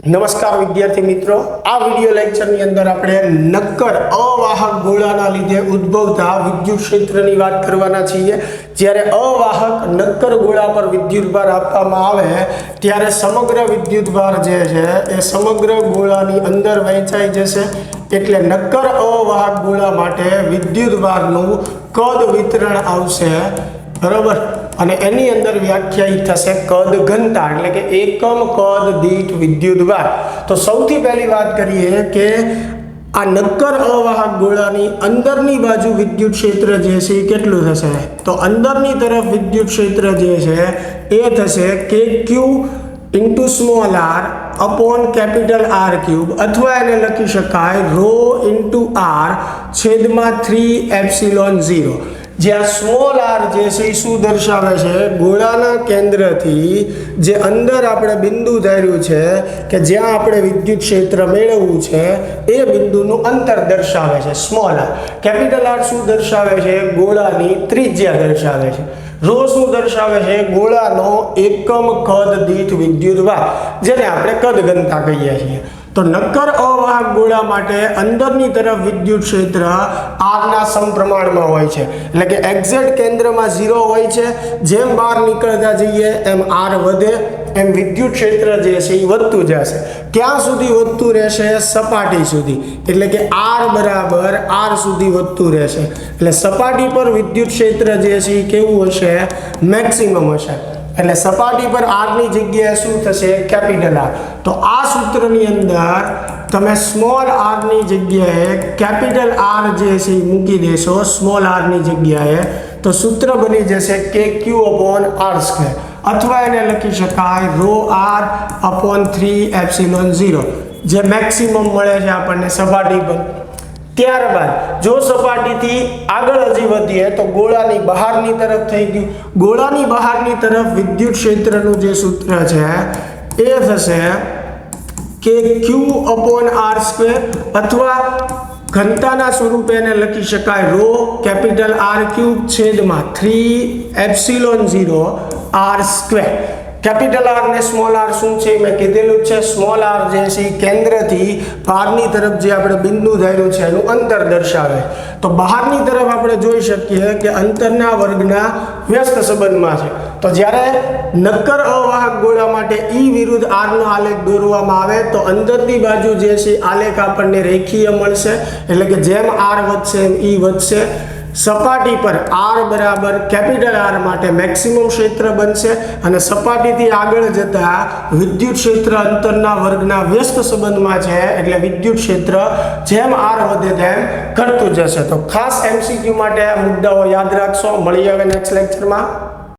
નમસ્કાર વિદ્યાર્થી મિત્રો, આ વિડિયો લેક્ચરની અંદર આપણે નક્કર અવાહક ગોળાના લીધે ઉદ્ભવતા વિદ્યુત ક્ષેત્રની વાત કરવાના છીએ। જ્યારે અવાહક નક્કર ગોળા પર વિદ્યુતભાર આપવામાં આવે ત્યારે સમગ્ર વિદ્યુતભાર જે છે એ સમગ્ર ગોળાની અંદર વહેંચાઈ જશે। એટલે નક્કર અવાહક ગોળા માટે વિદ્યુતભારનું કદ વિતરણ આવશે, બરાબર। અને એની અંદર વ્યાખ્યાયિત થશે કદ ઘનતા, એટલે કે એકમ કદ દીઠ વિદ્યુતભાર। તો સૌથી પહેલી વાત કરીએ કે આ નક્કર અવાહક ગોળાની અંદરની બાજુ વિદ્યુત ક્ષેત્ર જે છે એ કેટલું થશે? તો અંદરની તરફ વિદ્યુત ક્ષેત્ર જે છે એ થશે KQ into small r upon capital R cube, અથવા એને લખી શકાય ρ ઇન્ટુ r છેદમાં 3ε0। જ્યાં સ્મોલ r જે છે એ શું દર્શાવે છે? ગોળાના કેન્દ્રથી જે અંદર આપણે બિંદુ ધાર્યું છે કે જ્યાં આપણે વિદ્યુત ક્ષેત્ર મેળવવું છે એ બિંદુનું અંતર દર્શાવે છે સ્મોલ r। કેપિટલ R શું દર્શાવે છે? ગોળાની ત્રિજ્યા દર્શાવે છે। ρ શું દર્શાવે છે? ગોળાનો એકમ કદ દીઠ વિદ્યુતભાર, જેને આપણે કદ ઘનતા કહીએ છીએ। તો નક્કર અવાહક ગોળા માટે અંદરની તરફ વિદ્યુત ક્ષેત્ર r ના સમપ્રમાણમાં હોય છે, એટલે કે એક્ઝેક્ટ કેન્દ્રમાં 0 હોય છે। જેમ બહાર નીકળતા જઈએ એમ r વધે, એમ વિદ્યુત ક્ષેત્ર જે છે એ વધતું જશે। ક્યાં સુધી વધતું રહેશે? સપાટી સુધી, એટલે કે r બરાબર r સુધી વધતું રહેશે। એટલે સપાટી પર વિદ્યુત ક્ષેત્ર જે છે એ કેવું હશે? મેક્સિમમ હશે। એટલે સપાટી પર r ની જગ્યાએ શું થશે? Capital R। તો આ સૂત્રની અંદર તમે સ્મોલ r ની જગ્યાએ કેપિટલ R જે છે એ મૂકી દેશો સ્મોલ r ની જગ્યાએ, તો સૂત્ર બની જશે KQ અપોન r², અથવા એને લખી શકાય ρr અપોન 3ε0, જે મેક્સિમમ મળે છે આપણને સપાટી પર। ત્યારબાદ જો સપાટીથી આગળ હજી વધીએ તો ગોળાની બહારની તરફ થઈ ગયું। ગોળાની બહારની તરફ વિદ્યુત ક્ષેત્રનું જે સૂત્ર છે એ થશે KQ અપોન r², અથવા ઘનતાના સ્વરૂપે એને લખી શકાય ρ કેપિટલ R ક્યુબ છેદમાં 3ε0 r²। કેપિટલ R ને સ્મોલ r શું છે મેં કીધેલું છે, સ્મોલ r જે છે એ કેન્દ્રથી બહારની તરફ જે આપણે બિંદુ ધાર્યું છે એનું અંતર દર્શાવે। તો બહારની તરફ આપણે જોઈ શકીએ કે અંતરના વર્ગના વ્યસ્ત સંબંધમાં છે। તો જ્યારે નક્કર અવાહક ગોળા માટે E વિરુદ્ધ r નો આલેખ દોરવામાં આવે તો અંદરની બાજુ જે છે આલેખ આપણને રેખીય મળશે, એટલે કે જેમ r વધશે એમ E વધશે। સપાટી પર r બરાબર કેપિટલ R માટે મેક્સિમમ ક્ષેત્ર બનશે, અને સપાટીથી આગળ જતા વિદ્યુત ક્ષેત્ર અંતરના વર્ગના વ્યસ્ત સંબંધમાં છે, એટલે વિદ્યુત ક્ષેત્ર જેમ r વધે તેમ ઘટતું જશે। તો ખાસ MCQ માટે આ મુદ્દાઓ યાદ રાખશો। મળીએ હવે નેક્સ્ટ લેક્ચરમાં।